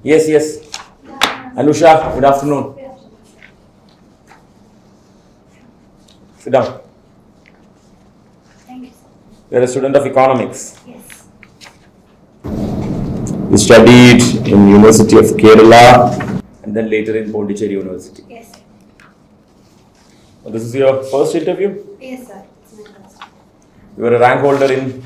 Yes, yes. Anusha, good afternoon. Sit down. Thank you. You are a student of economics. Yes. You studied in University of Kerala and then later in Pondicherry University. Yes. This is your first interview? Yes, sir. It's my first. You were a rank holder in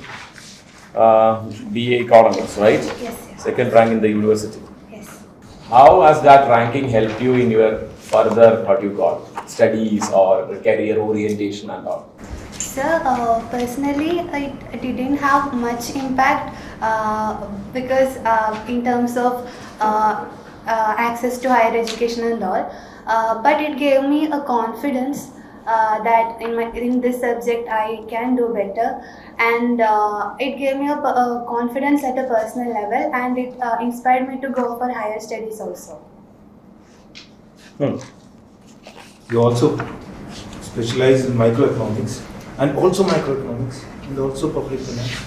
BA Economics, right? Yes, yes. Second rank in the university. Yes. How has that ranking helped you in your further, what you call, studies or career orientation and all? Sir, personally, it didn't have much impact because in terms of access to higher education and all, but it gave me a confidence that in this subject I can do better, and it gave me a confidence at a personal level, and it inspired me to go for higher studies also. You also specialize in microeconomics and also microeconomics and also public finance.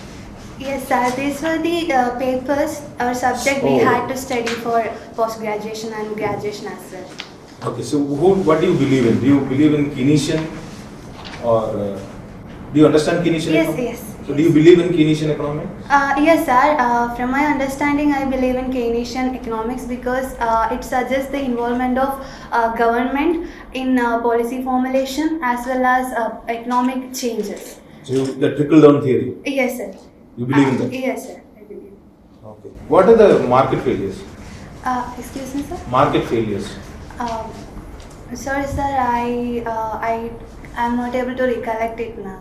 Yes, sir. These were the papers or subject we Oh. had to study for post-graduation and graduation as well. Okay, so what do you believe in? Do you believe in Keynesian or do you understand Keynesian Yes, economics? yes. So do you believe in Keynesian economics? Yes, sir. From my understanding, I believe in Keynesian economics because it suggests the involvement of government in policy formulation as well as economic changes. So the trickle-down theory, Yes, sir. you believe in that? Yes, sir. I believe. Okay. What are the market failures? Excuse me, sir. Market failures. Sorry, sir. I am not able to recollect it now.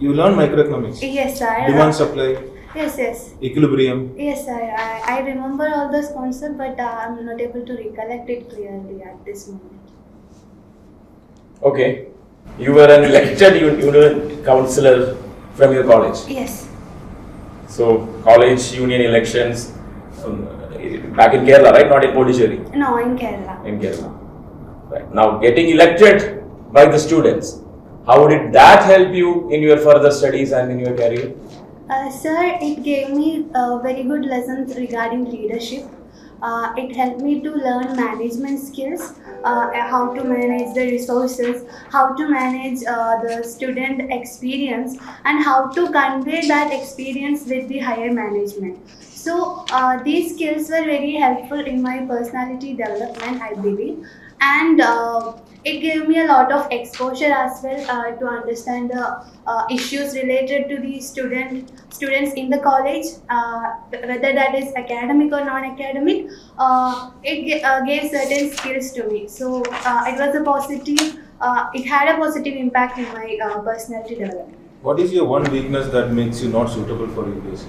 You learn microeconomics. Yes, sir. Demand supply, Yes, yes. equilibrium. Yes, sir. I remember all those concepts, but I'm not able to recollect it clearly at this moment. Okay. You were an elected union councillor from your college. Yes. So, college union elections back in Kerala, right? Not in Pondicherry. No, in Kerala. In Kerala. Right. Now, getting elected by the students, how did that help you in your further studies and in your career? Sir, it gave me very good lessons regarding leadership. It helped me to learn management skills, how to manage the resources, how to manage the student experience, and how to convey that experience with the higher management. So these skills were very helpful in my personality development, I believe, and it gave me a lot of exposure as well to understand the issues related to the students in the college, whether that is academic or non-academic. It gave certain skills to me, so it was a positive. It had a positive impact in my personality development. What is your one weakness that makes you not suitable for UPSC?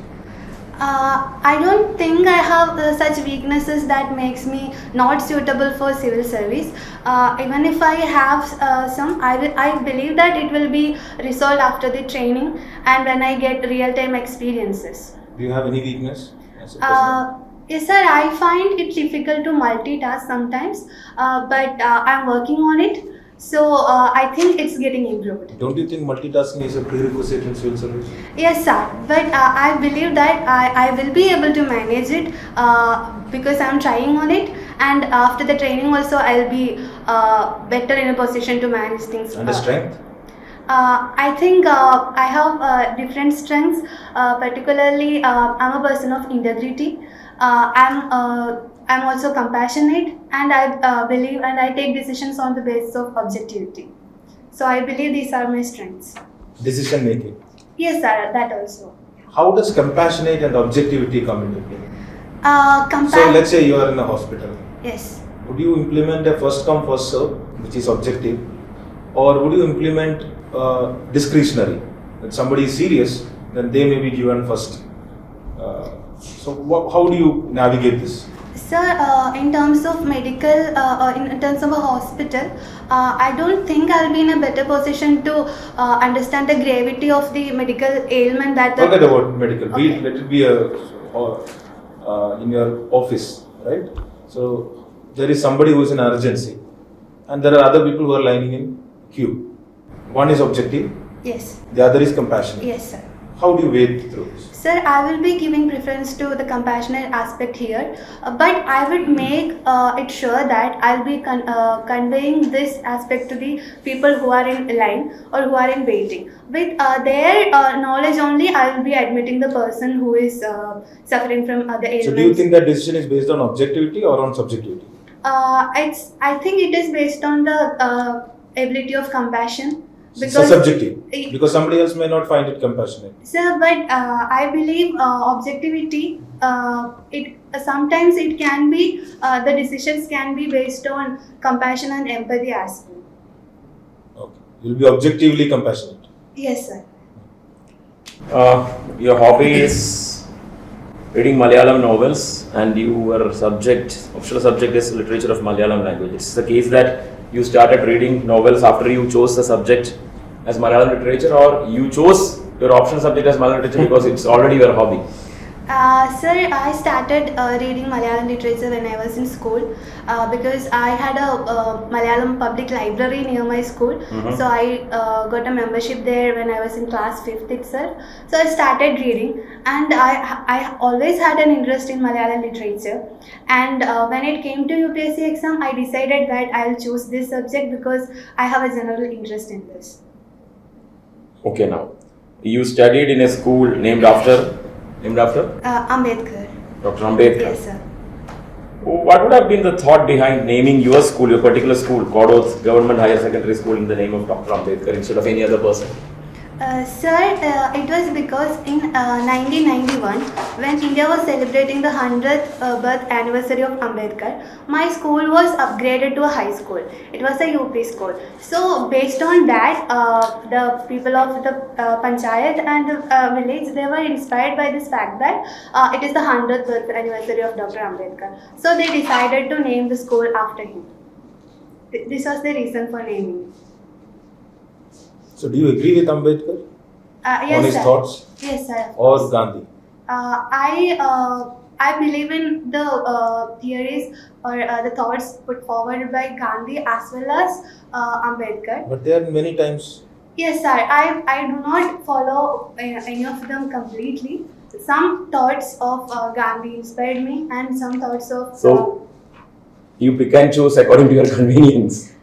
I don't think I have such weaknesses that makes me not suitable for civil service. Even if I have some, I believe that it will be resolved after the training and when I get real-time experiences. Do you have any weakness as a person? Yes, sir. I find it difficult to multitask sometimes, but I'm working on it. So I think it's getting improved. Don't you think multitasking is a prerequisite in civil service? Yes, sir. But I believe that I will be able to manage it because I'm trying on it. And after the training also, I'll be better in a position to manage things. And the strength? I think I have different strengths. Particularly, I'm a person of integrity. I'm also compassionate, and I believe and I take decisions on the basis of objectivity. So I believe these are my strengths. Decision making. Yes, sir. That also. How does compassionate and objectivity come into play? Compa- So let's say you are in a hospital. Yes. Would you implement a first come first serve, which is objective, or would you implement discretionary? If somebody is serious, then they may be given first. How do you navigate this? Sir, in terms of medical, in terms of a hospital, I don't think I'll be in a better position to understand the gravity of the medical ailment that. Forget about medical. Okay. Let it be in your office, right? So there is somebody who is in urgency, and there are other people who are lining in queue. One is objective, Yes. the other is compassionate. Yes, sir. How do you wade through this? Sir, I will be giving preference to the compassionate aspect here, but I would make it sure that I'll be conveying this aspect to the people who are in line or who are in waiting. With their knowledge only, I will be admitting the person who is suffering from other ailments. So do you think that decision is based on objectivity or on subjectivity? I think it is based on the ability of compassion. So subjective, because somebody else may not find it compassionate. Sir, but I believe objectivity, sometimes it can be, the decisions can be based on compassion and empathy as well. Okay. You'll be objectively compassionate. Yes, sir. Your hobby is reading Malayalam novels, and your optional subject is literature of Malayalam language. It's the case that you started reading novels after you chose the subject as Malayalam literature, or you chose your optional subject as Malayalam literature because it's already your hobby? Sir, I started reading Malayalam literature when I was in school because I had a Malayalam public library near my school. So I got a membership there when I was in class 5th itself. So I started reading, and I always had an interest in Malayalam literature. And when it came to UPSC exam, I decided that I'll choose this subject because I have a general interest in this. Okay, now you studied in a school named after Ambedkar. Dr. Ambedkar. Yes, sir. What would have been the thought behind naming your school, your particular school, Kodoth Government Higher Secondary School, in the name of Dr. Ambedkar instead of any other person? Sir, it was because in 1991, when India was celebrating the 100th birth anniversary of Ambedkar, my school was upgraded to a high school. It was a UP school. So, based on that, the people of the panchayat and the village, they were inspired by this fact that it is the 100th birth anniversary of Dr. Ambedkar. So, they decided to name the school after him. This was the reason for naming. So do you agree with Ambedkar Yes, on his sir. thoughts, Yes, sir. or Gandhi? I believe in the theories or the thoughts put forward by Gandhi as well as Ambedkar. But there are many times. Yes, sir. I do not follow any of them completely. Some thoughts of Gandhi inspired me, and some thoughts of. So you pick and choose according to your convenience.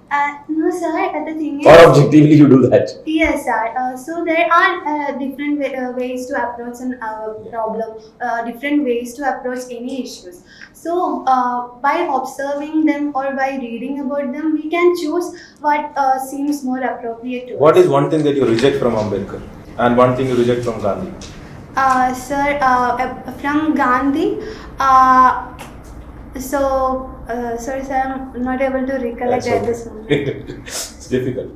No, sir. The thing is. Or objectively you do that. Yes, sir. So there are different ways to approach a problem, different ways to approach any issues. So by observing them or by reading about them, we can choose what seems more appropriate to us. What is one thing that you reject from Ambedkar and one thing you reject from Gandhi? Sir, from Gandhi, sorry sir, I'm not able to recollect at this moment. It's difficult.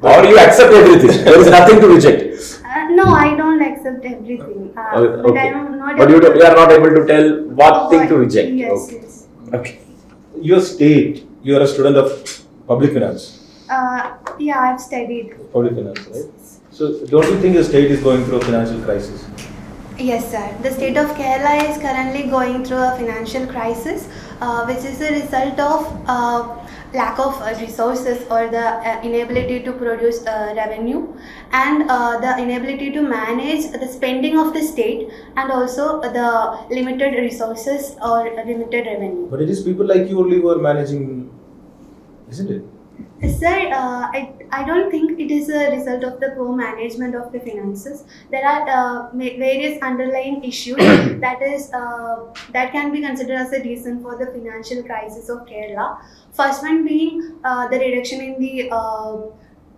Or you accept everything. There is nothing to reject. No, I don't accept everything. But Okay. I'm not But you are not able to tell what thing to reject. Yes, Okay. yes. Okay. Your state, you are a student of public finance. Yeah, I've studied. Public finance, right? So don't you think the state is going through a financial crisis? Yes, sir. The state of Kerala is currently going through a financial crisis, which is a result of lack of resources or the inability to produce revenue, and the inability to manage the spending of the state, and also the limited resources or limited revenue. But it is people like you only who are managing, isn't it? Sir, I don't think it is a result of the poor management of the finances. There are various underlying issues that can be considered as a reason for the financial crisis of Kerala. First one being the reduction in the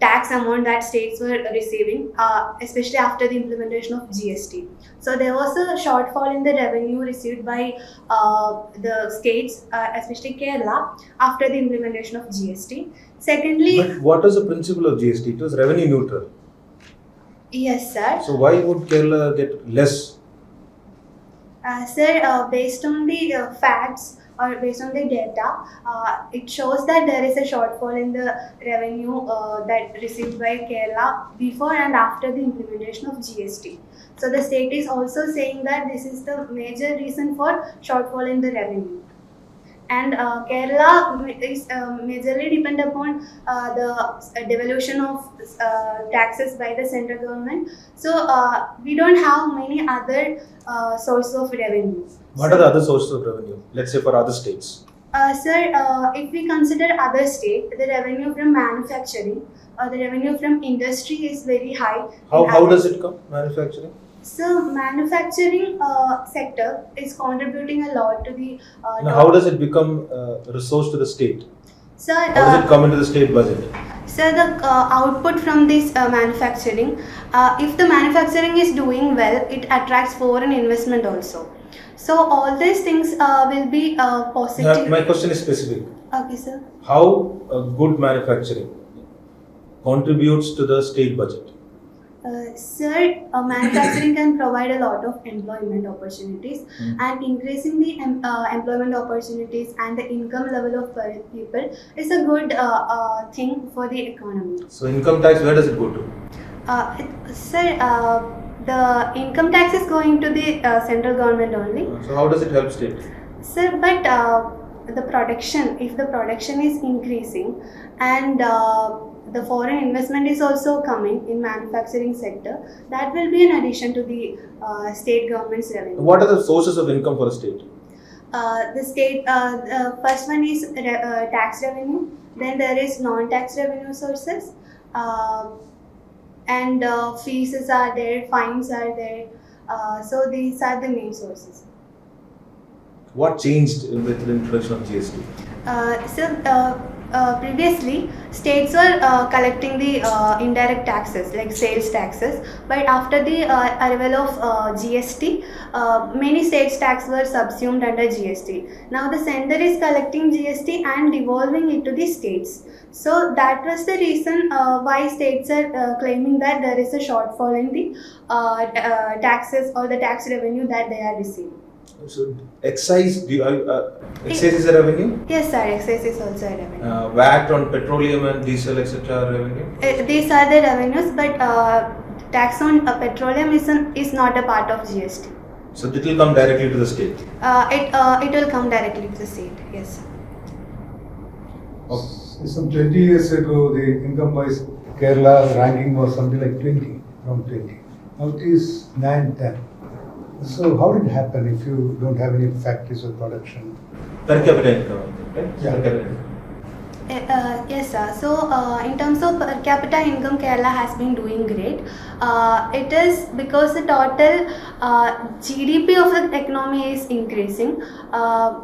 tax amount that states were receiving, especially after the implementation of GST. So there was a shortfall in the revenue received by the states, especially Kerala, after the implementation of GST. Secondly, But what was the principle of GST? It was revenue neutral. yes, sir. So why would Kerala get less? Sir, based on the facts or based on the data, it shows that there is a shortfall in the revenue that received by Kerala before and after the implementation of GST. So the state is also saying that this is the major reason for shortfall in the revenue. And Kerala is majorly depend upon the devolution of taxes by the central government. So we don't have many other sources of revenue. What are the other sources of revenue? Let's say for other states. Sir, if we consider other state, the revenue from manufacturing, the revenue from industry is very high. How does it come? Manufacturing? So manufacturing sector is contributing a lot to the. Now, how does it become a resource to the state? So, How does it come into the state budget? So the output from this manufacturing, if the manufacturing is doing well, it attracts foreign investment also. So all these things will be positive. My question is specific. Okay, sir. How good manufacturing contributes to the state budget? Sir, manufacturing can provide a lot of employment opportunities, and increasing the employment opportunities and the income level of people is a good thing for the economy. So income tax, where does it go to? Sir, the income tax is going to the central government only. So how does it help state? Sir, but the production, if the production is increasing and the foreign investment is also coming in manufacturing sector, that will be an addition to the state government's revenue. What are the sources of income for a state? The state, first one is tax revenue, then there is non-tax revenue sources, and fees are there, fines are there, so these are the main sources. What changed with the introduction of GST? Previously, states were collecting the indirect taxes like sales taxes, but after the arrival of GST, many states' tax were subsumed under GST. Now the center is collecting GST and devolving it to the states. So that was the reason why states are claiming that there is a shortfall in the taxes or the tax revenue that they are receiving. So excise, excise is a revenue? Yes, sir. Excise is also a revenue. VAT on petroleum and diesel, etc. revenue? These are the revenues, but tax on petroleum is not a part of GST. So it will come directly to the state? It will come directly to the state, yes. Okay. Some 20 years ago, the income-wise Kerala ranking was something like 20, around 20. Now it is 9, 10. So how did it happen if you don't have any factories or production? Per capita income, right? Yeah. Per capita. Yes, sir. So, in terms of per capita income, Kerala has been doing great. It is because the total GDP of the economy is increasing.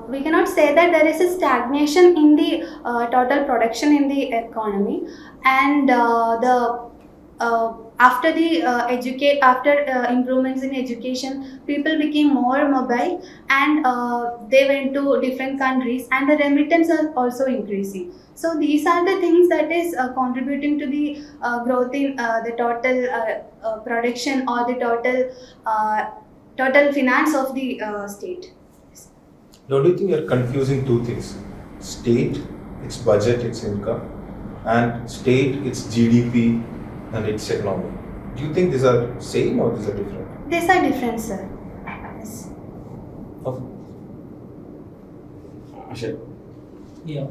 We cannot say that there is a stagnation in the total production in the economy, and after the improvements in education, people became more mobile, and they went to different countries, and the remittance are also increasing. So these are the things that is contributing to the growth in the total production or the total finance of the state. Don't you think you're confusing two things? State, its budget, its income, and state, its GDP and its economy. Do you think these are same or these are different? These are different, sir. Yes. Okay. Ashok. Yeah.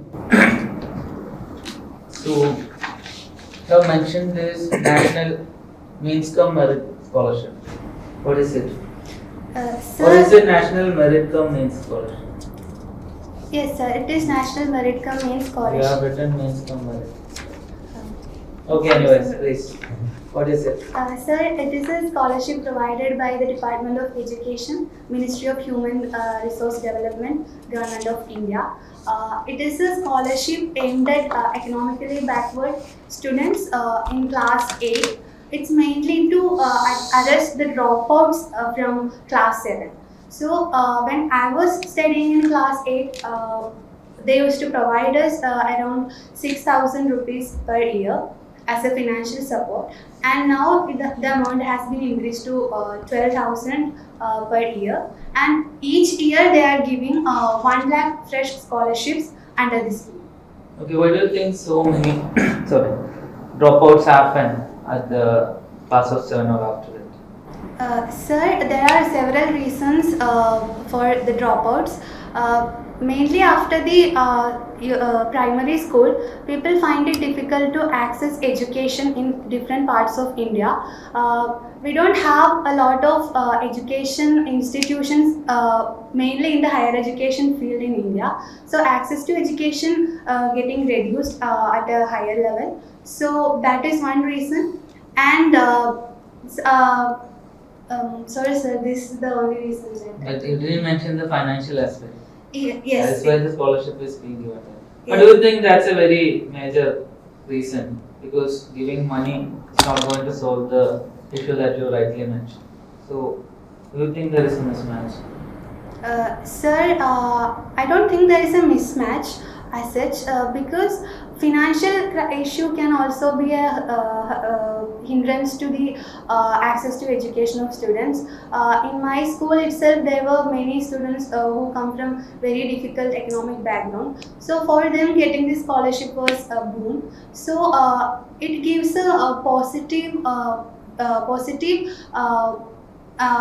So, you have mentioned this National Means Cum Merit Scholarship. What is it? Sir, Or is it National Merit Cum Means Scholarship? yes, sir. It is National Merit Cum Means You Scholarship. have written Means Cum Merit. Okay, anyways, please. What is it? Sir, it is a scholarship provided by the Department of Education, Ministry of Human Resource Development, Government of India. It is a scholarship aimed at economically backward students in class 8. It's mainly to arrest the dropouts from class 7. So when I was studying in class 8, they used to provide us around 6,000 rupees per year as a financial support, and now the amount has been increased to 12,000 per year, and each year they are giving 1 lakh fresh scholarships under this scheme. Okay, why do you think so many dropouts happen at the class of 7 or after it? Sir, there are several reasons for the dropouts. Mainly after the primary school, people find it difficult to access education in different parts of India. We don't have a lot of education institutions, mainly in the higher education field in India. So access to education getting reduced at a higher level. So that is one reason. And sorry, sir, this is the only reason. But you didn't mention the financial aspect. Yes. That's why the scholarship is being given. But do you think that's a very major reason? Because giving money is not going to solve the issue that you rightly mentioned. So, do you think there is a mismatch? Sir, I don't think there is a mismatch as such because financial issue can also be a hindrance to the access to education of students. In my school itself, there were many students who come from very difficult economic background. So for them, getting this scholarship was a boon. So it gives a positive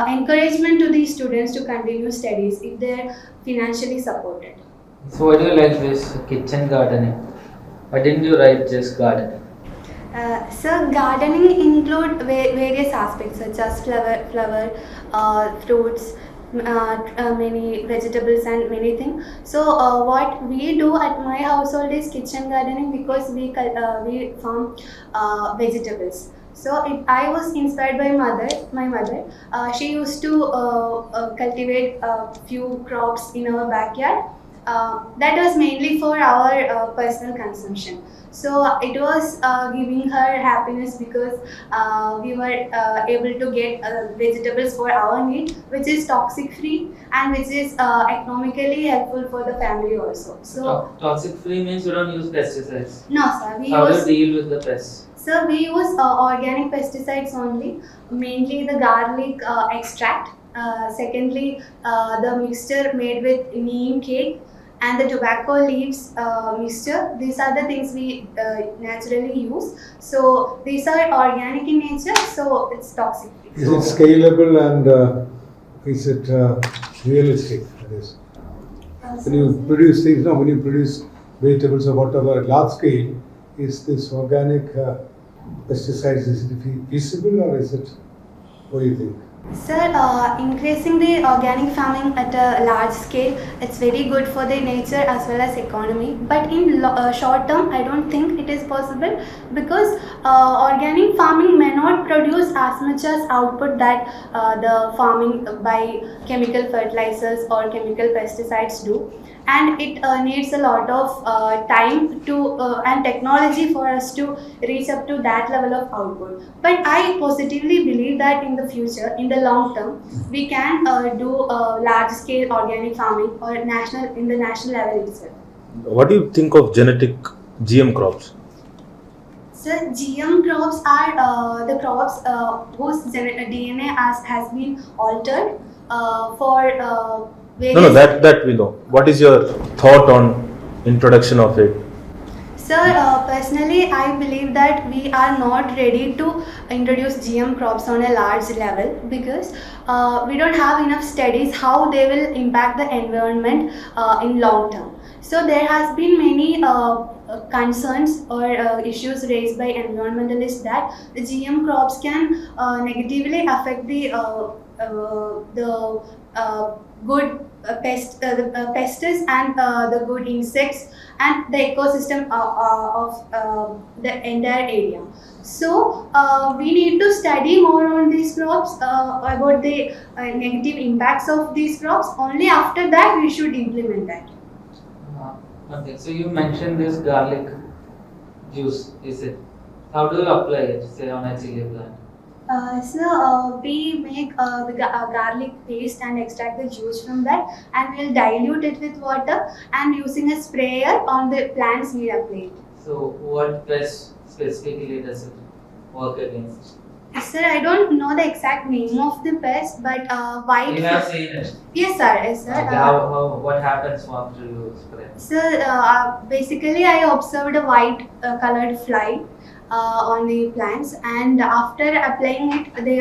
encouragement to these students to continue studies if they're financially supported. So, why do you like this kitchen gardening? Why didn't you write just gardening? So gardening include various aspects such as flower, fruits, many vegetables and many things. So what we do at my household is kitchen gardening because we farm vegetables. So I was inspired by my mother. She used to cultivate a few crops in our backyard. That was mainly for our personal consumption. So it was giving her happiness because we were able to get vegetables for our need, which is toxic free and which is economically helpful for the family also. So Toxic free means you don't use pesticides. no, sir. How do you deal with the pests? So we use organic pesticides only, mainly the garlic extract. Secondly, the mixture made with neem cake and the tobacco leaves mixture. These are the things we naturally use. So these are organic in nature, so it's toxic free. Is it scalable and is it realistic? That is, when you produce things, when you produce vegetables or whatever, large scale, is this organic pesticides, is it feasible or is it, what do you think? Sir, increasing the organic farming at a large scale, it's very good for the nature as well as economy. But in short term, I don't think it is possible because organic farming may not produce as much as output that the farming by chemical fertilizers or chemical pesticides do. And it needs a lot of time to and technology for us to reach up to that level of output. But I positively believe that in the future, in the long term, we can do large scale organic farming or in the national level itself. What do you think of genetic GM crops? So GM crops are the crops whose DNA has been altered for various. No, that we know. What is your thought on introduction of it? Sir, personally, I believe that we are not ready to introduce GM crops on a large level because we don't have enough studies how they will impact the environment in long term. So there has been many concerns or issues raised by environmentalists that the GM crops can negatively affect the good pests and the good insects and the ecosystem of the entire area. So we need to study more on these crops about the negative impacts of these crops. Only after that we should implement that. Okay, so you mentioned this garlic juice, is it? How do you apply it, say on a chili plant? We make the garlic paste and extract the juice from that, and we'll dilute it with water and using a sprayer on the plants we apply it. So what pest specifically does it work against? Sir, I don't know the exact name of the pest, but white. You have seen it? Yes, sir. Yes, sir. Okay, what happens after you spray? Basically, I observed a white colored fly. on the plants, and after applying it, they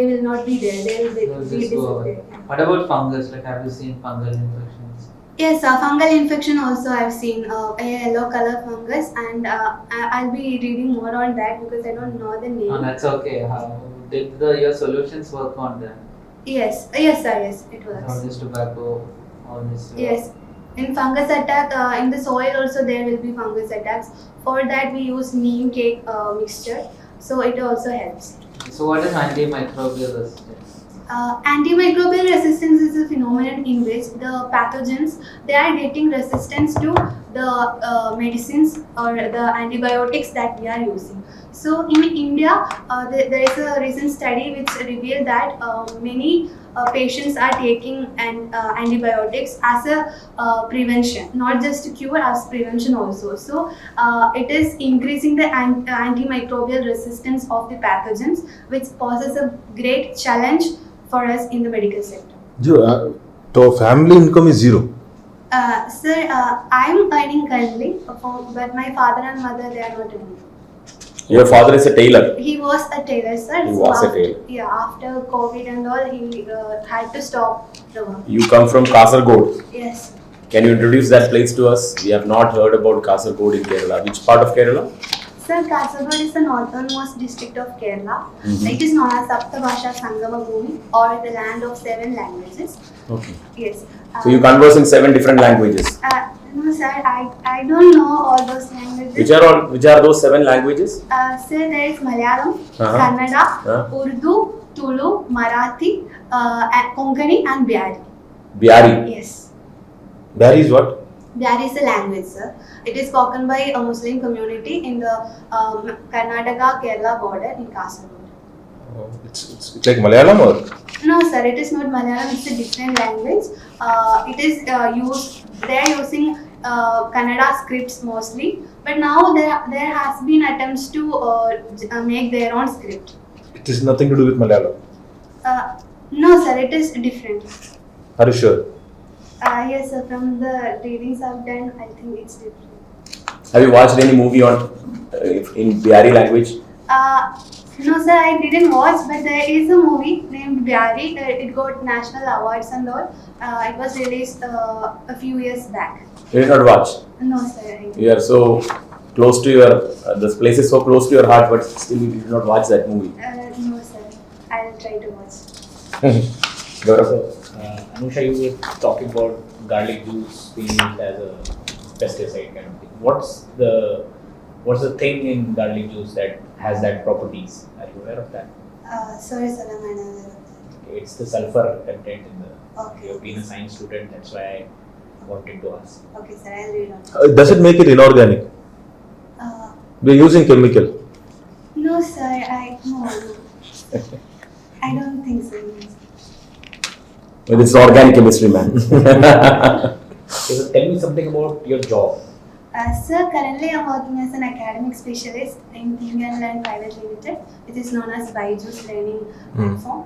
will not be there. They will They'll be just go away. disappeared. What about fungus? Like, have you seen fungal infections? Yes, fungal infection also I've seen a yellow color fungus, and I'll be reading more on that because I don't know the name. Oh, that's okay. How did your solutions work on them? Yes, sir, yes, it All works. this tobacco, all this. Yes, in fungus attack, in the soil also there will be fungus attacks. For that we use neem cake mixture, so it also helps. So, what is antimicrobial resistance? Antimicrobial resistance is a phenomenon in which the pathogens, they are getting resistance to the medicines or the antibiotics that we are using. So in India, there is a recent study which revealed that many patients are taking antibiotics as a prevention, not just to cure, as prevention also. So it is increasing the antimicrobial resistance of the pathogens, which poses a great challenge for us in the medical sector. So family income is zero. Sir, I am earning currently, but my father and mother, they are not earning. Your father is a tailor. He was a tailor, sir. He was a tailor. Yeah, after COVID and all, he had to stop the work. You come from Kasargod. Yes. Can you introduce that place to us? We have not heard about Kasargod in Kerala. Which part of Kerala? Sir, Kasargod is the northernmost district of Kerala. Mhm. It is known as Saptabhasha Sangama Bhumi, or the land of 7 languages. Okay. Yes. So you converse in 7 different languages. No, sir, I don't know all those languages. Which are those 7 languages? Sir, there is Malayalam, Uh-huh. Kannada, Urdu, Tulu, Marathi, Konkani, and Bihari. Bihari. Yes. That is what? Bihari is a language, sir. It is spoken by a Muslim community in the Karnataka-Kerala border in Kasargod. It's like Malayalam or? No, sir, it is not Malayalam. It's a different language. It is they are using Kannada scripts mostly, but now there has been attempts to make their own script. It is nothing to do with Malayalam. No, sir, it is different. Are you sure? Yes, sir. From the readings I've done, I think it's different. Have you watched any movie on in Bihari language? No, sir, I didn't watch, but there is a movie named Bihari. It got national awards and all. It was released a few years back. You did not watch. No, sir. I didn't. You are so close to your. This place is so close to your heart, but still you did not watch that movie. No, sir. I'll try to watch. Gaurav? So, Anusha, you were talking about garlic juice being used as a pesticide kind of thing. What's the thing in garlic juice that has that properties? Are you aware of that? Sorry, sir, I'm unaware of that. It's the sulfur content in the. Okay. You've been a science student, that's why I wanted to ask. Okay, sir, I'll read on. Does it make it inorganic? We're using chemical. No, sir, no. I don't think so. Well, it's organic chemistry, man. So tell me something about your job. Sir, currently I'm working as an academic specialist in Think and Learn Private Limited, which is known as Byju's learning platform.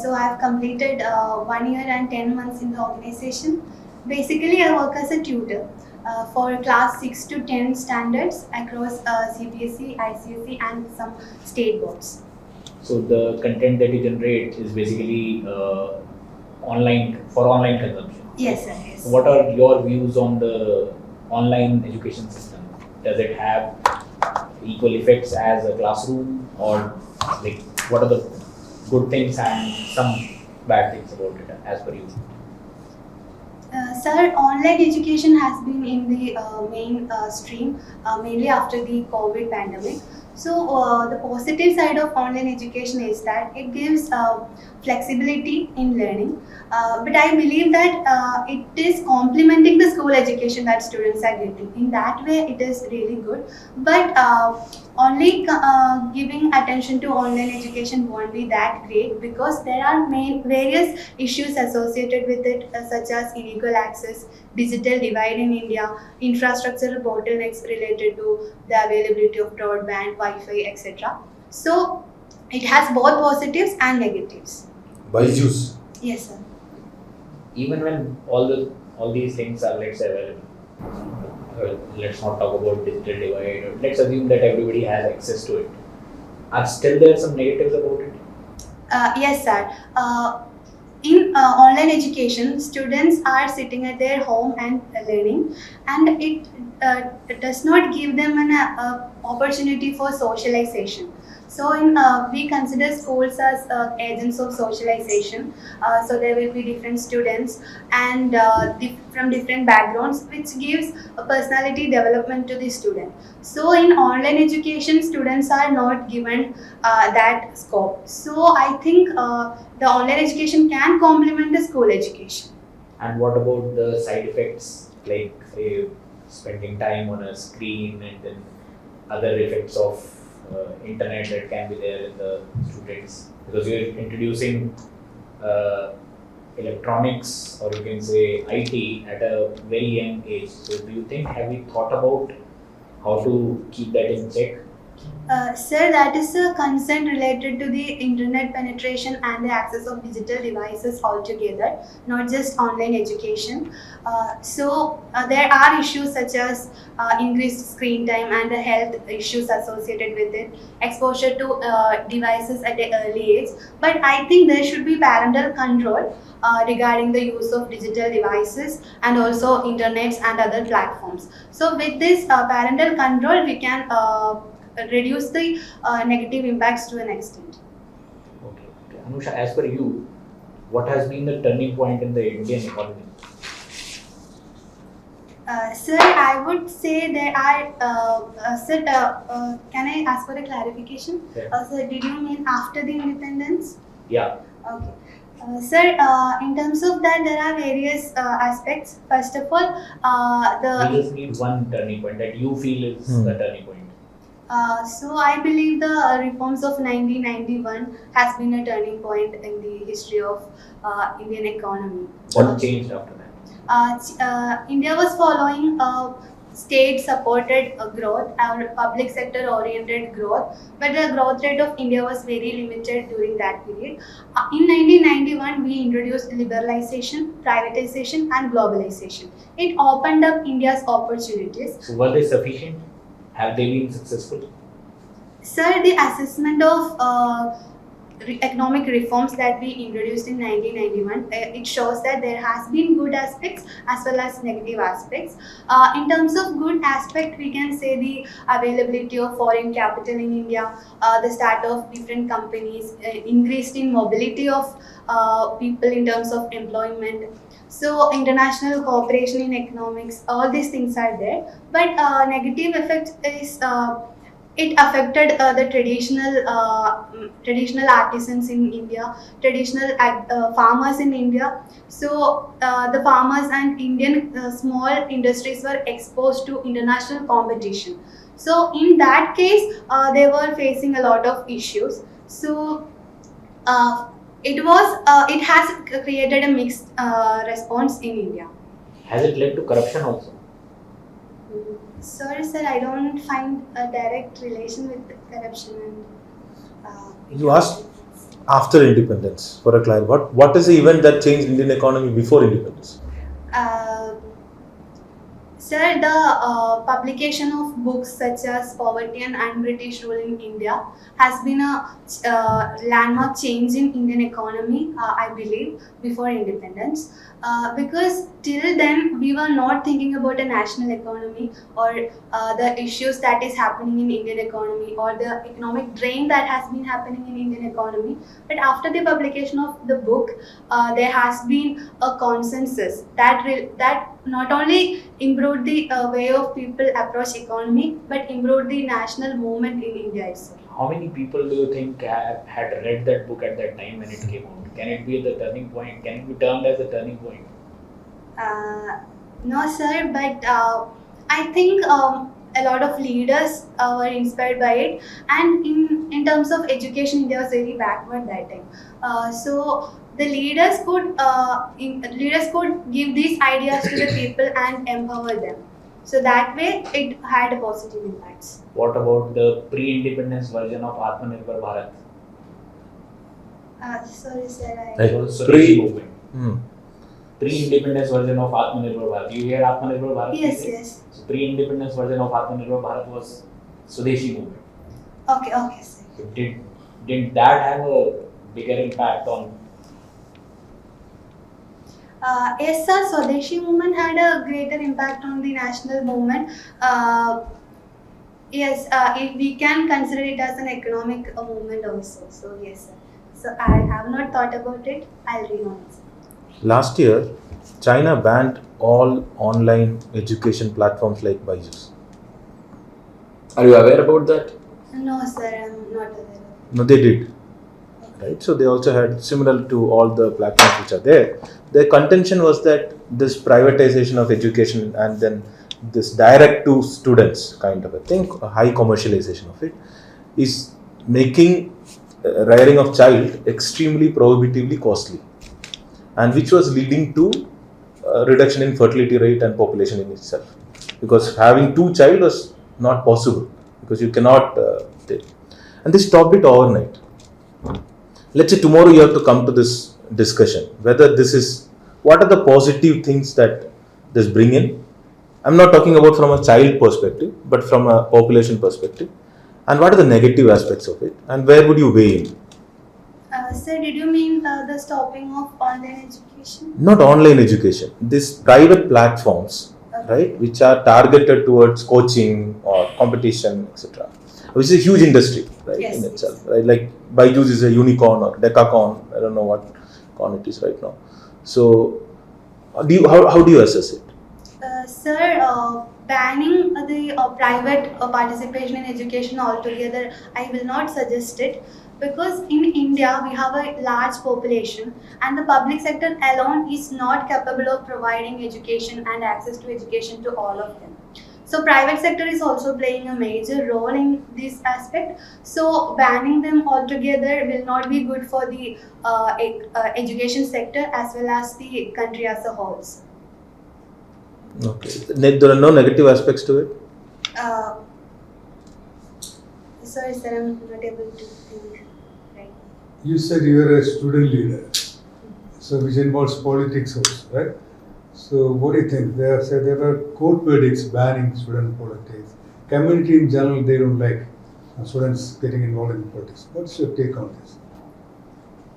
So I've completed 1 year and 10 months in the organization. Basically, I work as a tutor for class 6 to 10 standards across CBSE, ICSE, and some state boards. So the content that you generate is basically online consumption. Yes, sir. Yes. What are your views on the online education system? Does it have equal effects as a classroom, or like what are the good things and some bad things about it as per you? Sir, online education has been in the main stream mainly after the COVID pandemic. So the positive side of online education is that it gives flexibility in learning. But I believe that it is complementing the school education that students are getting. In that way, it is really good. But only giving attention to online education won't be that great, because there are various issues associated with it, such as illegal access, digital divide in India, infrastructural bottlenecks related to the availability of broadband, Wi-Fi, etc. So it has both positives and negatives. Byju's. Yes, sir. Even when all these things are, let's say, available, let's not talk about digital divide. Let's assume that everybody has access to it. Are still there some negatives about it? Yes, sir. In online education, students are sitting at their home and learning, and it does not give them an opportunity for socialization. So, we consider schools as agents of socialization. So there will be different students and from different backgrounds, which gives a personality development to the student. So in online education, students are not given that scope. So I think the online education can complement the school education. And what about the side effects, like say spending time on a screen and then other effects of internet that can be there in the students? Because you're introducing electronics, or you can say IT, at a very young age. So do you think, have we thought about how to keep that in check? Sir, that is a concern related to the internet penetration and the access of digital devices altogether, not just online education. There are issues such as increased screen time and the health issues associated with it, exposure to devices at an early age. But I think there should be parental control regarding the use of digital devices and also internets and other platforms. So with this parental control, we can reduce the negative impacts to an extent. Okay. Anusha, as per you, what has been the turning point in the Indian economy? Sir, I would say there are. Sir, can I ask for a clarification? Yeah. Sir, did you mean after the independence? Yeah. Okay. Sir, in terms of that, there are various aspects. First of all, We just need one turning point that you feel is the turning point. So I believe the reforms of 1991 has been a turning point in the history of Indian economy. What changed after that? India was following state-supported growth or public sector-oriented growth, but the growth rate of India was very limited during that period. In 1991, we introduced liberalization, privatization, and globalization. It opened up India's opportunities. So were they sufficient? Have they been successful? Sir, the assessment of economic reforms that we introduced in 1991, it shows that there has been good aspects as well as negative aspects. In terms of good aspect, we can say the availability of foreign capital in India, the start of different companies, increased in mobility of people in terms of employment. So international cooperation in economics, all these things are there. But negative effect is it affected the traditional artisans in India, traditional farmers in India. So the farmers and Indian small industries were exposed to international competition. So in that case, they were facing a lot of issues. So it has created a mixed response in India. Has it led to corruption also? Sorry, sir, I don't find a direct relation with corruption and. You asked after independence for a client. What is the event that changed Indian economy before independence? Sir, the publication of books such as Poverty and British Rule in India has been a landmark change in Indian economy, I believe, before independence. Because till then we were not thinking about a national economy or the issues that is happening in Indian economy or the economic drain that has been happening in Indian economy. But after the publication of the book, there has been a consensus that not only improved the way of people approach economy, but improved the national movement in India itself. How many people do you think had read that book at that time when it came out? Can it be the turning point? Can it be termed as a turning point? No, sir, but I think a lot of leaders were inspired by it, and in terms of education, India was very backward that time. So the leaders could give these ideas to the people and empower them. So that way, it had a positive impacts. What about the pre-independence version of Atmanirbhar Bharat? Sorry, sir. Like So Swadeshi movement. pre-independence version of Atmanirbhar Bharat. You hear Atmanirbhar Bharat? Yes, these days? yes. So pre-independence version of Atmanirbhar Bharat was Swadeshi movement. Okay, okay, sir. So did that have a bigger impact on? Yes, sir. Swadeshi movement had a greater impact on the national movement. Yes, if we can consider it as an economic movement also. So yes, sir. So I have not thought about it. I'll read on it. Last year, China banned all online education platforms like Byju's. Are you aware about that? No, sir. I'm not aware. No, they did. Right? So they also had, similar to all the platforms which are there, their contention was that this privatization of education and then this direct to students kind of a thing, a high commercialization of it, is making rearing of child extremely prohibitively costly, and which was leading to reduction in fertility rate and population in itself, because having two child was not possible because you cannot and they stopped it overnight. Let's say tomorrow you have to come to this discussion whether this is, what are the positive things that this bring in. I'm not talking about from a child perspective but from a population perspective, and what are the negative aspects of it, and where would you weigh in? Sir, did you mean the stopping of online education? Not online education, these private platforms, right, which are targeted towards coaching or competition, etc., which is a huge industry, right, Yes, in yes. itself, right? Like Byju's is a unicorn or decacorn, I don't know what corn it is right now. So, how do you assess it? Sir, banning the private participation in education altogether, I will not suggest it, because in India we have a large population and the public sector alone is not capable of providing education and access to education to all of them. So private sector is also playing a major role in this aspect. So banning them altogether will not be good for the education sector as well as the country as a whole. Okay, there are no negative aspects to it. Sorry, sir, I'm not able to think right. You said you are a student leader, so which involves politics also, right? So what do you think? They have said there were court verdicts banning student politics. Community in general, they don't like students getting involved in politics. What's your take on this?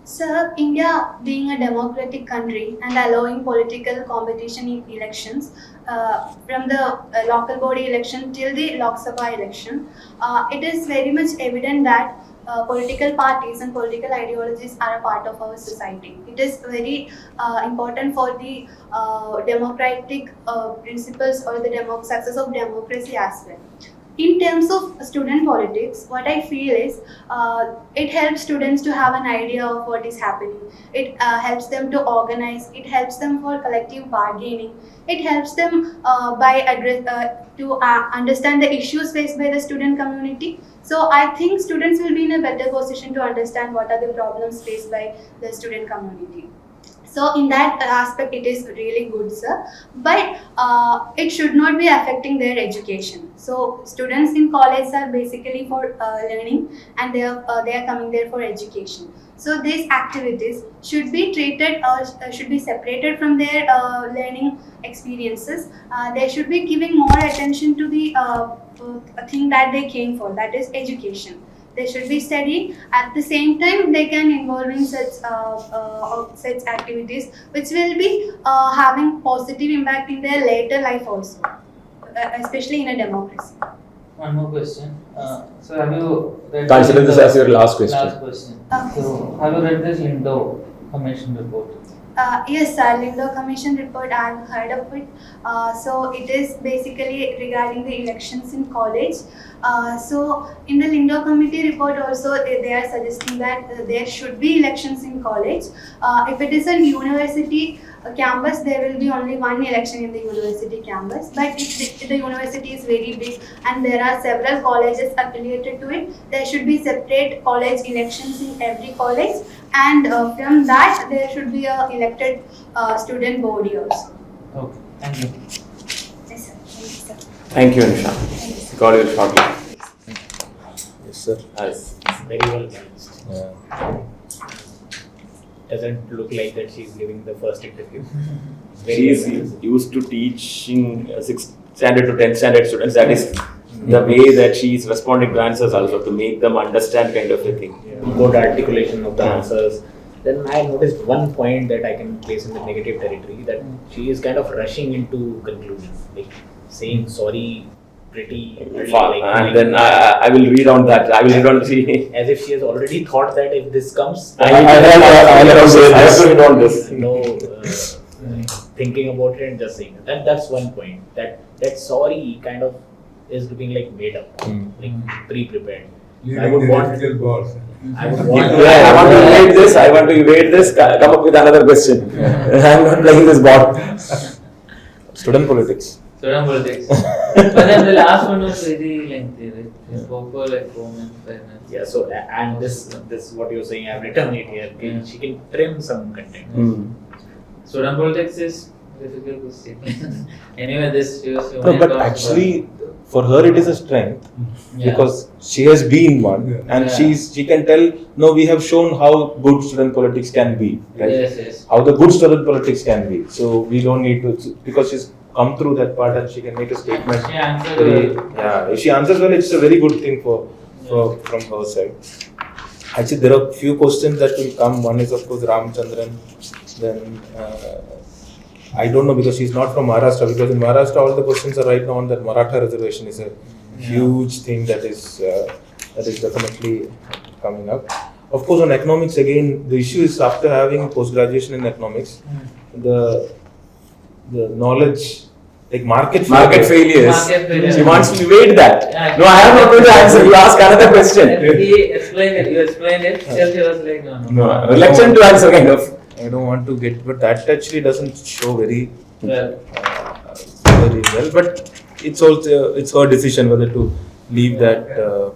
Sir, India being a democratic country and allowing political competition in elections, from the local body election till the Lok Sabha election, it is very much evident that political parties and political ideologies are a part of our society. It is very important for the democratic principles or the success of democracy as well. In terms of student politics, what I feel is it helps students to have an idea of what is happening. It helps them to organize. It helps them for collective bargaining. It helps them to understand the issues faced by the student community. So I think students will be in a better position to understand what are the problems faced by the student community. So in that aspect, it is really good, sir. But it should not be affecting their education. So students in college are basically for learning, and they are coming there for education. So these activities should be treated or should be separated from their learning experiences. They should be giving more attention to the thing that they came for, that is education. They should be studying. At the same time, they can involve in such activities, which will be having positive impact in their later life also, especially in a democracy. One more question. So have you read? Consider this as your last question. Last question. Okay. So have you read this Lindo Commission report? Yes, sir. Lindo Commission report, I have heard of it. So it is basically regarding the elections in college. So in the Lindo Committee report also, they are suggesting that there should be elections in college. If it is a university campus, there will be only one election in the university campus. But if the university is very big and there are several colleges affiliated to it, there should be separate college elections in every college. And from that, there should be a elected student body also. Okay. Thank you. Yes, sir. Thank you, sir. Thank you, Anusha. Call you shortly. Yes, sir. Yes. Very well balanced. Yeah. doesn't look like that she's giving the first interview. It's very She is embarrassing. used to teaching 6th standard to 10th standard students. That is the way that she is responding to answers also, to make them understand kind of a thing. Good articulation of the Yeah. answers. Then I noticed one point that I can place in the negative territory, that she is kind of rushing into conclusions, like saying sorry pretty early, And then I will read on that. I will read on the. as if she has already thought that if this comes, I have to read on this. no thinking about it and just saying it. That's one point. That sorry kind of is looking like made up, like pre-prepared. I Leaving would the want. ethical balls. I would want. Yeah, I want to evade this. I want to evade this. Come up with another question. I'm not playing this bot. Student politics. Student politics. But then the last one was very lengthy, right? We spoke for like 4 minutes, 5 minutes. Yeah. So and this what you're saying, I've written it here. Yeah. She can trim some content. Student politics is difficult to say. Anyway, this shows you. No, but actually, for her it is a strength because she has been one, and Yeah. she can tell. No, we have shown how good student politics can be, right? Yes. How the good student politics can be. So we don't need to, because she's come through that part and she can make a statement. She answered Very- well. yeah, if she answers well, it's a very good thing from her side. Actually, there are few questions that will come. One is of course Chandran. Then I don't know because she's not from Maharashtra. Because in Maharashtra, all the questions are right now on that Maratha reservation is a huge thing that is definitely coming up. Of course, on economics again, the issue is after having post graduation in economics, the knowledge, like market failures. Market failures. She wants to evade that. Yeah. No, I am not going to answer. You ask another question. He explained it, you explained it, still she was like, no. No, reluctant to answer kind of. I don't want to get, but that actually doesn't show very Well, well. But it's also it's her decision whether to leave that.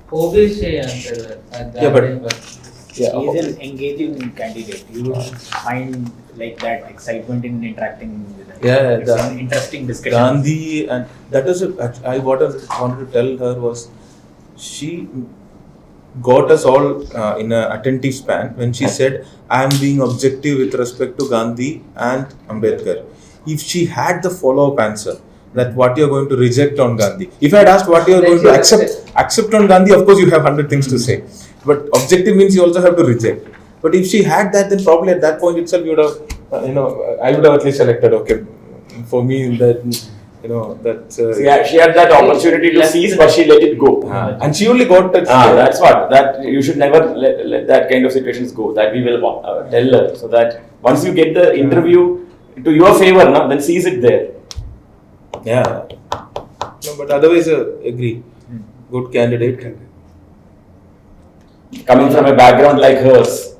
Kobe she answered that. Yeah, but- She's an engaging candidate. You would find like that excitement in interacting with her. Yeah, It's an interesting discussion. Gandhi, and that is what I wanted to tell her was she got us all in an attentive span when she said, I am being objective with respect to Gandhi and Ambedkar. If she had the follow-up answer, that what you are going to reject on Gandhi. If I had asked what you are going to accept on Gandhi, of course you have 100 things to say. But objective means you also have to reject. But if she had that, then probably at that point itself you would have, I would have at least selected, okay, for me that, She had that opportunity to seize, but she let it go. and she only got that. That's what. That you should never let that kind of situations go. That we will tell her, so that once you get the interview to your favor, then seize it there. Yeah. No, but otherwise, agree. Good candidate. Coming from a background like hers,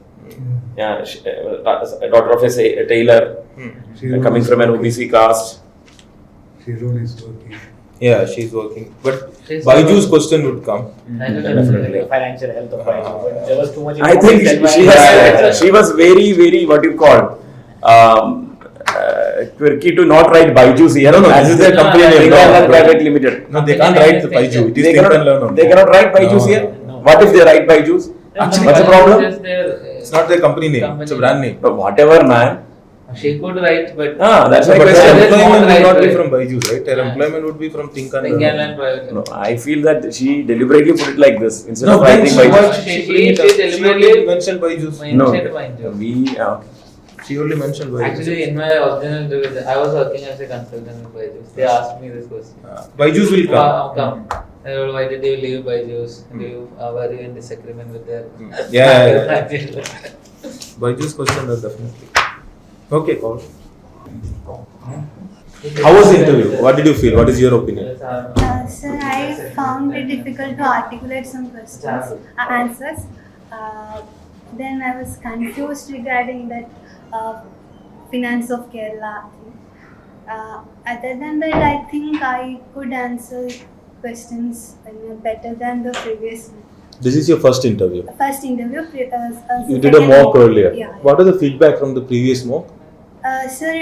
yeah, a daughter of a tailor, coming from an OBC caste. Shirun is working. Yeah, she's working. But She's Baiju's question would come. Definitely. Financial health of Baidu. But there was too much. I think information. she was very what you call quirky to not write Baiju's here. No, As this is their the company name. Think and Learn No. Private Limited. No, they can't write the Baiju. It is They think and learn cannot, only. they cannot write Baiju's No, here. no. What if they write Baiju's? Actually, What's the problem? It's not their company name. It's a brand name. But whatever, man. She could write, but That's my But question. their Let's employment not would not write be it. from Baiju's, right? Their Yeah. employment would be from Think and Think and Learn. Learn Private. No, I feel that she deliberately put it like this instead No, of then writing she Baiju's. She She only mentioned Baiju's. No, mentioned Baiju's. She only mentioned Baiju's. Actually, in my original division, I was working as a consultant with Baiju's. They asked me this question. Baiju's will come. Come. Why did you leave Baiju's? Were you in disagreement with their? Yeah. Baiju's question is definitely. Okay, call. How was the interview? What did you feel? What is your opinion? Sir, I found it difficult to articulate some questions, answers. Then I was confused regarding that finance of Kerala thing. Other than that, I think I could answer questions better than the previous one. This is your first interview. First interview. You did a second mock earlier. Yeah. What was the feedback from the previous mock? Sir,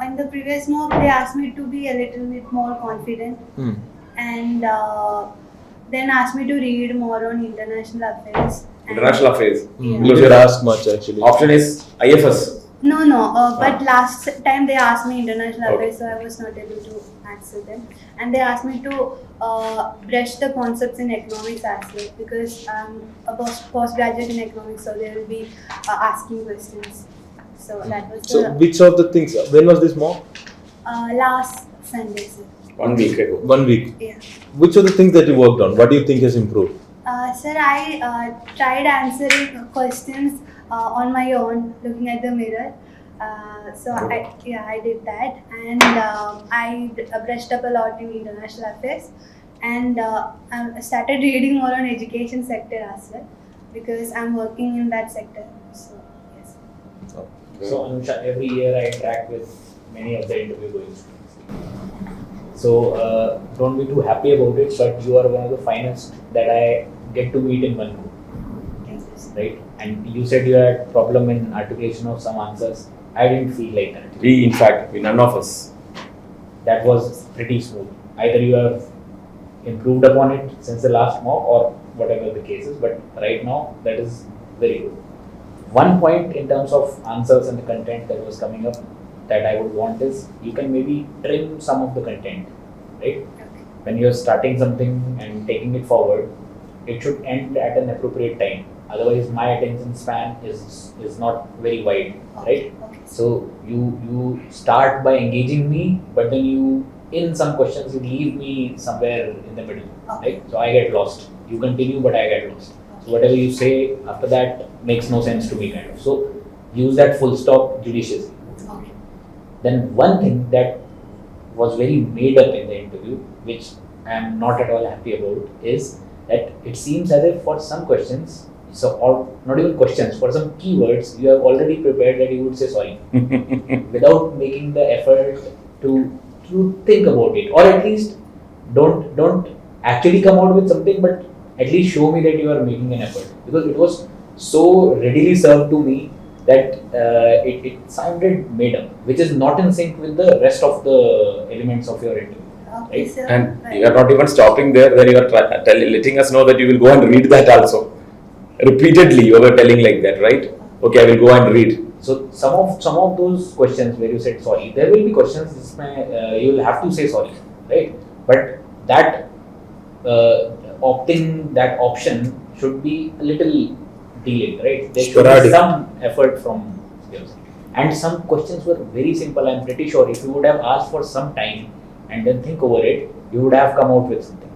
in the previous mock, they asked me to be a little bit more confident and then asked me to read more on international affairs International affairs. Yeah. We didn't ask much actually. Option is IFS. No, but last time they asked me international Okay. affairs, so I was not able to answer them. And they asked me to brush the concepts in economics as well, because I'm a postgraduate in economics, so they will be asking questions. So that was So which of the things, when was this mock? last Sunday, sir. 1 week ago. 1 week. Yeah. Which of the things that you worked on? What do you think has improved? Sir, I tried answering questions on my own, looking at the mirror. I did that, and I brushed up a lot in international affairs, and I started reading more on education sector as well, because I'm working in that sector. So yes. So Anusha, every year I interact with many of the interview going students. So don't be too happy about it, but you are one of the finest that I get to meet in one go, Thank you, sir. right? And you said you had problem in articulation of some answers. I didn't feel like that. We, in fact, none of us. That was pretty smooth. Either you have improved upon it since the last mock or whatever the case is, but right now that is very good. One point in terms of answers and the content that was coming up that I would want is you can maybe trim some of the content, right? Okay. When you're starting something and taking it forward, it should end at an appropriate time. Otherwise, my attention span is not very wide, right? Okay. So you start by engaging me, but then you, in some questions, you leave me somewhere in the middle, right? So I get lost. You continue, but I get lost. So whatever you say after that makes no sense to me, kind of. So use that full stop judiciously. Okay. Then one thing that was very made up in the interview, which I am not at all happy about, is that it seems as if for some questions, or not even questions, for some keywords, you have already prepared that you would say sorry without making the effort to think about it, or at least don't actually come out with something, but at least show me that you are making an effort, because it was so readily served to me that it sounded made up, which is not in sync with the rest of the elements of your interview. Okay, Right. sir. And Right. you are not even stopping there, then you are letting us know that you will go and read that also. Repeatedly, you were telling like that, right? Okay, I will go and read. So some of those questions where you said sorry, there will be questions you will have to say sorry, right? But that opting that option should be a little delayed, right? There should Sporadic. be some effort from yours. And some questions were very simple. I'm pretty sure if you would have asked for some time and then think over it, you would have come out with something.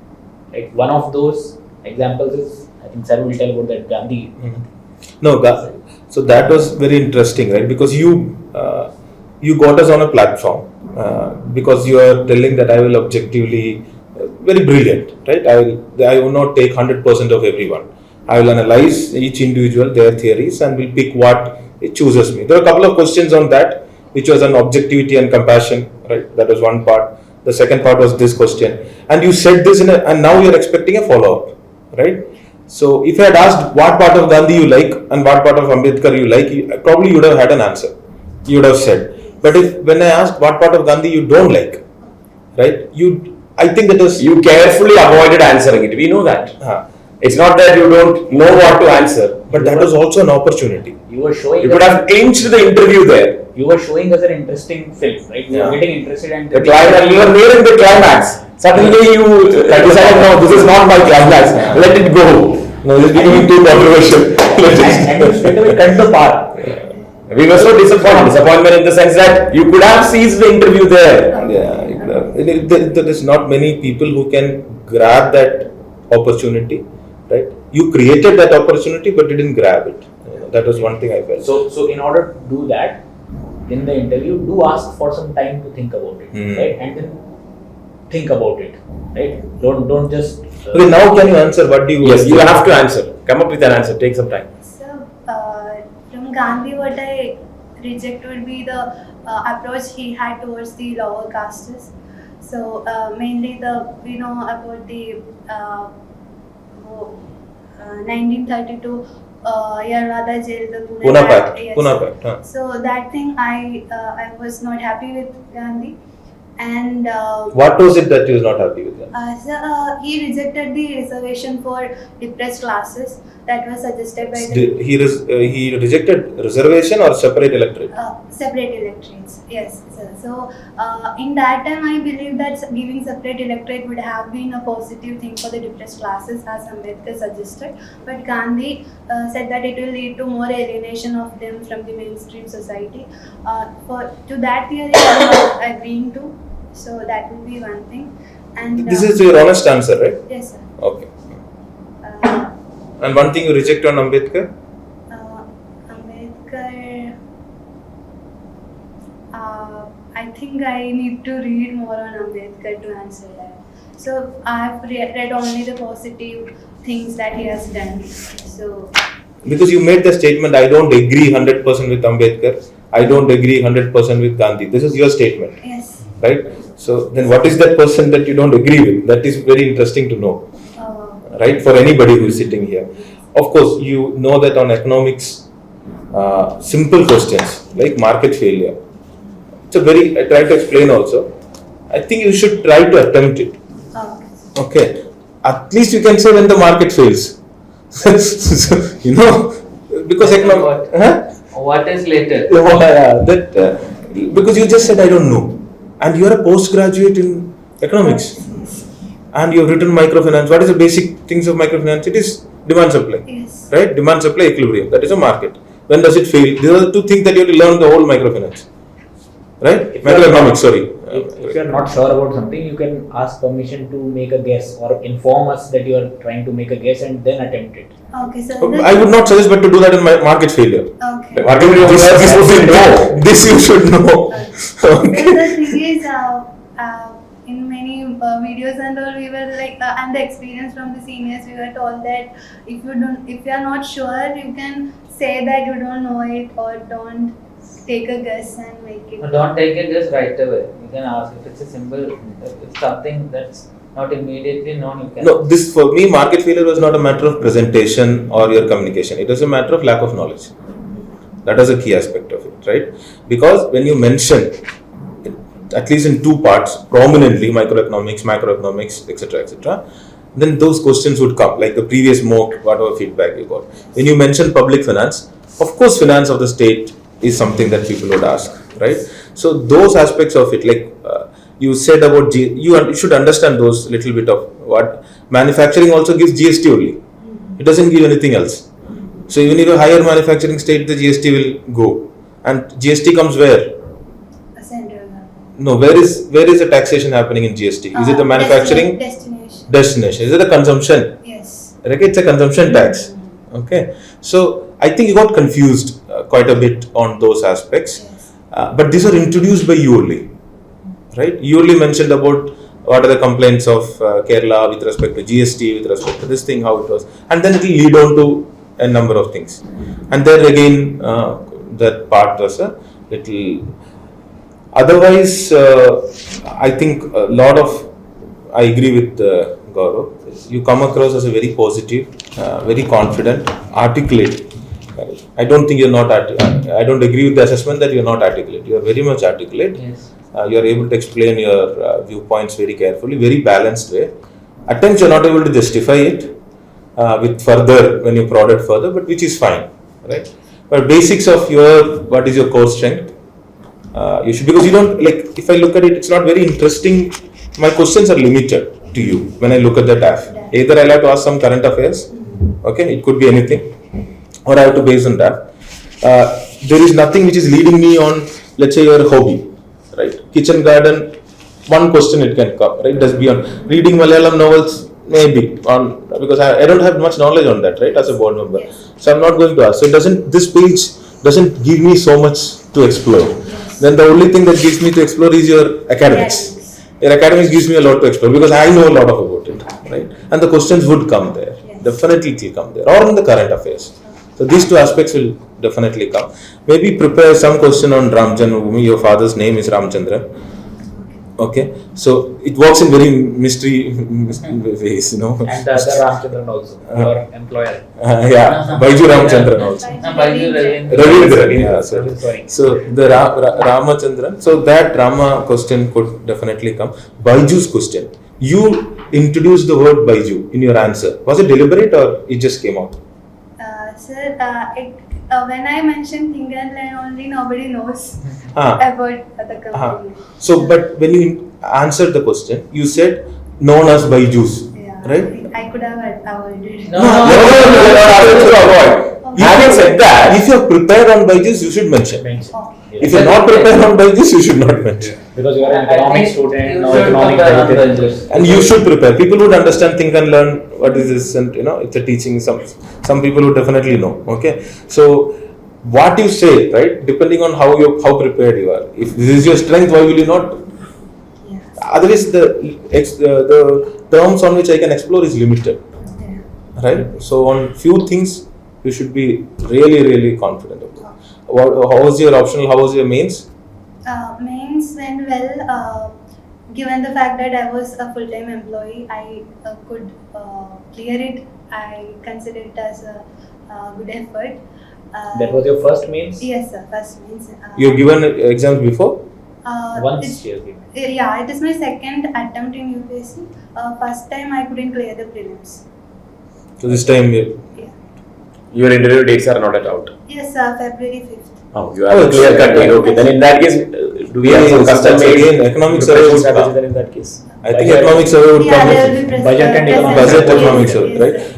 Right? One of those examples is, I think Sir will tell about that Gandhi. No, so that was very interesting, right? Because you got us on a platform because you are telling that I will objectively, very brilliant, right? I will not take 100% of everyone. I will analyze each individual, their theories, and will pick what it chooses me. There are a couple of questions on that, which was on objectivity and compassion, right? That was one part. The second part was this question, and you said this and now you are expecting a follow-up, right? So if I had asked what part of Gandhi you like and what part of Ambedkar you like, probably you would have had an answer. You would have said. But when I asked what part of Gandhi you don't like, right? I think that is You carefully avoided answering it. We know that. It's not that you don't know what to answer. but that was also an opportunity. You were showing You could have clinched the interview there. you were showing us an interesting film, right? You were Yeah. getting interested and The climax, you were near in the climax. Suddenly you decided, no, this is not my climax. Let it go. No, this is becoming too controversial. and you straight away cut the part. We were so disappointed. Disappointment in the sense that you could have seized the interview there. Yeah, there is not many people who can grab that opportunity, right? You created that opportunity, but didn't grab it. That was one thing I felt. So in order to do that, in the interview, do ask for some time to think about it, right? And then think about it, right? Don't just. Okay, now can you answer? What do you? Yes, you have to answer. Come up with an answer. Take some time. So, from Gandhi, what I reject would be the approach he had towards the lower castes. So, mainly we know about the 1932 Yarwada jail, the Pune Pact. Pact. Yes. Pune Pact. So that thing I was not happy with Gandhi, And What was it that you was not happy with them? he rejected the reservation for depressed classes that was suggested by the He rejected reservation or separate electorate? separate electorates. Yes, sir. So in that time, I believe that giving separate electorate would have been a positive thing for the depressed classes, as Ambedkar suggested. But Gandhi said that it will lead to more alienation of them from the mainstream society. To that theory, I'm not agreeing to. So that will be one thing. And This is your honest answer, right? yes, sir. Okay. And one thing you reject on Ambedkar? Ambedkar, I think I need to read more on Ambedkar to answer that. So I have read only the positive things that he has done. So Because you made the statement, I don't agree 100% with Ambedkar, I don't agree 100% with Gandhi. This is your statement, yes, right? So then what is that person that you don't agree with? That is very interesting to know, right? For anybody who is sitting here. Of course, you know that on economics, simple questions like market failure. It's a very, I try to explain also. I think you should try to attempt it. Okay. At least you can say when the market fails. You know, because economic. What is later? Because you just said I don't know, and you are a postgraduate in economics, and you have written microfinance. What is the basic things of microfinance? It is demand supply, yes, right? Demand supply equilibrium. That is a market. When does it fail? These are the two things that you have to learn the whole microfinance, right? Macroeconomics. Sorry. If you are not sure about something, you can ask permission to make a guess or inform us that you are trying to make a guess and then attempt it. okay, so I would not suggest, but to do that in market failure. okay. Market failure. This you should know. Okay. So the thing is, in many videos and all, we were like, and the experience from the seniors, we were told that if you are not sure, you can say that you don't know it or don't take a guess and make it. Don't take it just right away. You can ask if it's a simple, if it's something that's not immediately known, you can. No, this for me, market failure was not a matter of presentation or your communication. It was a matter of lack of knowledge. That is a key aspect of it, right? Because when you mention, at least in two parts, prominently microeconomics, macroeconomics, etc., then those questions would come, like the previous mock, whatever feedback you got. When you mention public finance, of course, finance of the state is something that people would ask, right? So those aspects of it, like you said about you should understand those little bit of what manufacturing also gives GST only. It doesn't give anything else. So even if a higher manufacturing state, the GST will go, and GST comes where? No, where is the taxation happening in GST? Is it the manufacturing destination? Is it the consumption? Yes. Okay, it's a consumption tax. Okay, so I think you got confused quite a bit on those aspects. Yes. But these are introduced by you only, right? You only mentioned about what are the complaints of Kerala with respect to GST, with respect to this thing, how it was, and then it will lead on to a number of things. And then again, that part was a little. Otherwise, I think a lot of, I agree with Gaurav. You come across as a very positive, very confident, articulate. I don't think you're not. I don't agree with the assessment that you're not articulate. You are very much articulate. Yes. You are able to explain your viewpoints very carefully, very balanced way. At times you're not able to justify it with further when you prod it further, but which is fine, right? But basics of what is your core strength? You should, because you don't, like, if I look at it, it's not very interesting. My questions are limited to you when I look at the TAF. Either I'll have to ask some current affairs, okay, it could be anything, or I have to base on that. There is nothing which is leading me on, let's say, your hobby, right? Kitchen garden, one question it can come, right? Does be on reading Malayalam novels, maybe on, because I don't have much knowledge on that, right, as a board member. Yes. So I'm not going to ask. So this page doesn't give me so much to explore. Then the only thing that gives me to explore is your academics. Your academics gives me a lot to explore because I know a lot about it, right? And the questions would come there. Yes. Definitely it will come there, or in the current affairs. So these two aspects will definitely come. Maybe prepare some question on Ram Janmabhoomi. Your father's name is Ramchandran. Okay, so it works in very mystery ways, you know. And the other Ramchandran also, your employer. Yeah, Baiju Ramchandran also. Baiju Ravindran, yeah. Sorry. So the Ramachandran, so that Rama question could definitely come. Baiju's question, you introduced the word Baiju in your answer. Was it deliberate or it just came out? Sir, when I mentioned Think and Learn only, nobody knows Ah. about the company. So, but when you answered the question, you said known as Baijus, Yeah, right? I could have avoided. No, Having said that, If you are prepared on Baijus, you should mention. Mention. Okay. If you are not prepared on Baijus, you should not mention. Because you are an I economics think student you or should economic compare on educator. Baijus. And you should prepare. People would understand, think and learn what is this, and you know, it's a teaching. Some people would definitely know. Okay, so what you say, right, depending on how prepared you are. If this is your strength, why will you not? Yes. Otherwise, the terms on which I can explore is limited, Yeah. right? So on few things, you should be really confident about. How was your optional? How was your mains? Mains went well. Given the fact that I was a full-time employee, I could clear it. I consider it as a good effort. That was your first means? Yes, sir. First means. You've given exams before? Once it's- she has given. Yeah, it is my second attempt in UPSC. First time I couldn't clear the prelims. So this time, Yeah. your interview dates are not yet out. Yes, sir. February 5th. Oh, you have a clear cut date. Okay, then in that case, do we have some Yes, custom made again, economic survey preparation would strategy come. then in that case? I think Budget. economic survey would Yeah, come. there with- will be Budget and economic Budget yes, economic yes, survey, yes, right? sir.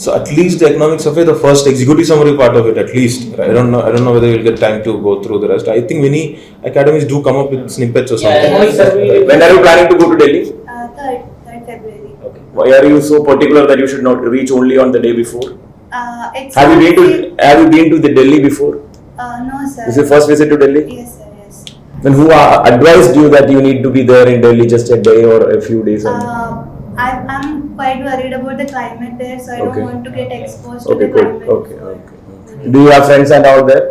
So at least the economic survey, the first executive summary part of it, at least. I don't know whether you'll get time to go through the rest. I think many academies do come up with snippets or Yeah, something. economic survey. When are you planning to go to Delhi? 3rd February. Okay. Why are you so particular that you should not reach only on the day before? It's Have you not been to the Delhi before? no, sir. This is your first visit to Delhi? Yes, sir. Yes. Then who advised you that you need to be there in Delhi just a day or a few days? I'm quite worried about the climate there, so I Okay. don't want to get exposed to Okay, the good. climate. Okay. Do you have friends and all there?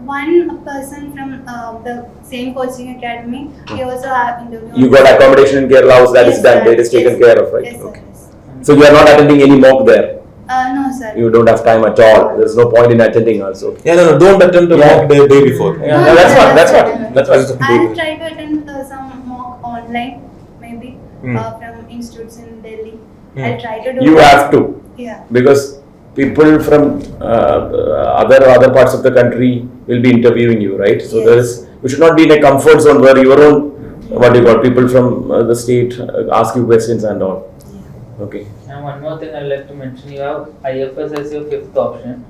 One person from the same coaching academy, he also have interview. You got accommodation in Kerala house, that is Yes, done, sir. that is taken Yes, care sir. of, right? Yes, sir. Okay. Yes. So you are not attending any mock there? No, sir. You don't have time at all. There's no point in attending also. Yeah, no, don't attempt the Yeah. mock day before. Yeah, No, that's sir, what. That's sir. what. That's what. I'll try to attend some mock online, maybe Hmm. from institutes in Delhi. Hmm. I'll try to do. You that. have to, Yeah. because people from other parts of the country will be interviewing you, right? So Yes. you should not be in a comfort zone where your own, what do you call, people from the state ask you questions and all. Okay. And one more thing I'd like to mention, you have IFS as your 5th option,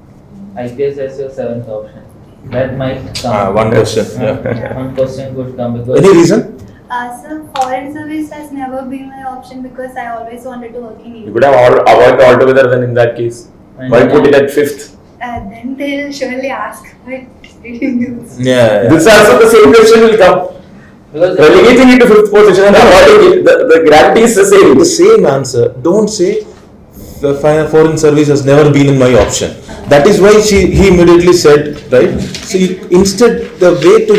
IPS as your 7th option. That might come. One question. Yeah. One question could come because Any reason? Sir, foreign service has never been my option because I always wanted to work in You India. could have avoided altogether then in that case. Why put it at 5th? Then they'll surely ask, but didn't do so. Yeah. This also the same question will come. because Relegating it to 5th position and avoiding it, the gravity is the same. The same answer. Don't say the foreign service has never been in my option. That is why he immediately said, right? So instead, the way to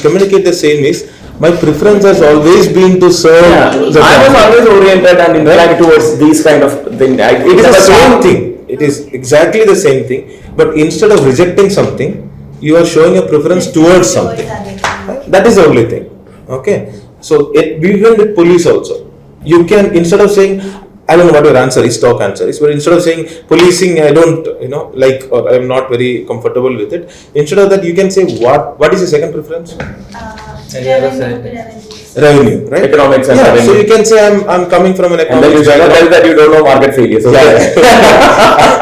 communicate the same is, my preference has always been to serve Yeah. the I was country. always oriented and inclined towards these kind of thing. It is the same thing. It is exactly the same thing. But instead of rejecting something, you are showing a preference towards something. That is the only thing. Okay. So even with police also, you can, instead of saying, I don't know what your answer is, stock answer is, but instead of saying policing, I don't, like, or I'm not very comfortable with it. Instead of that, you can say what is your second preference? Revenue, right? Economics and yeah, revenue. So you can say I'm coming from an And then economics you tell background. that you don't know market failures. Yeah.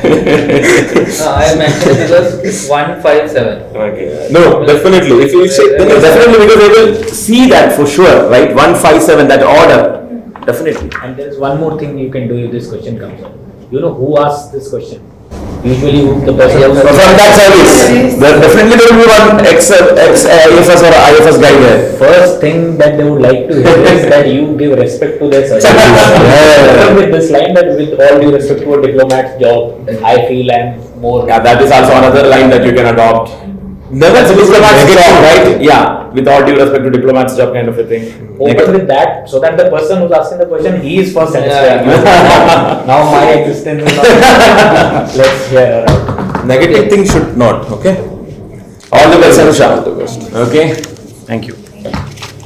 I mentioned because 157. Okay. No, definitely. If you say, then Then definitely because they will see that for sure, right? 157, that order. Definitely. And there is one more thing you can do if this question comes up. You know who asks this question? Usually the person who From that service, definitely there will be one ex-IFS or IFS guy there. first thing that they would like to hear is that you give respect to their service. With this line that with all due respect to a diplomat's job, I feel I'm more. Yeah, that is also another line that you can adopt. Never That's a diplomat's make job, sure. right? Yeah, with all due respect to diplomat's job kind of a thing. Open with that so that the person who's asking the question, he is first satisfied. Yeah. Now my existence is not. Let's hear her out. Negative thing should not, okay? All the best, Anusha. All the best. Okay, thank you.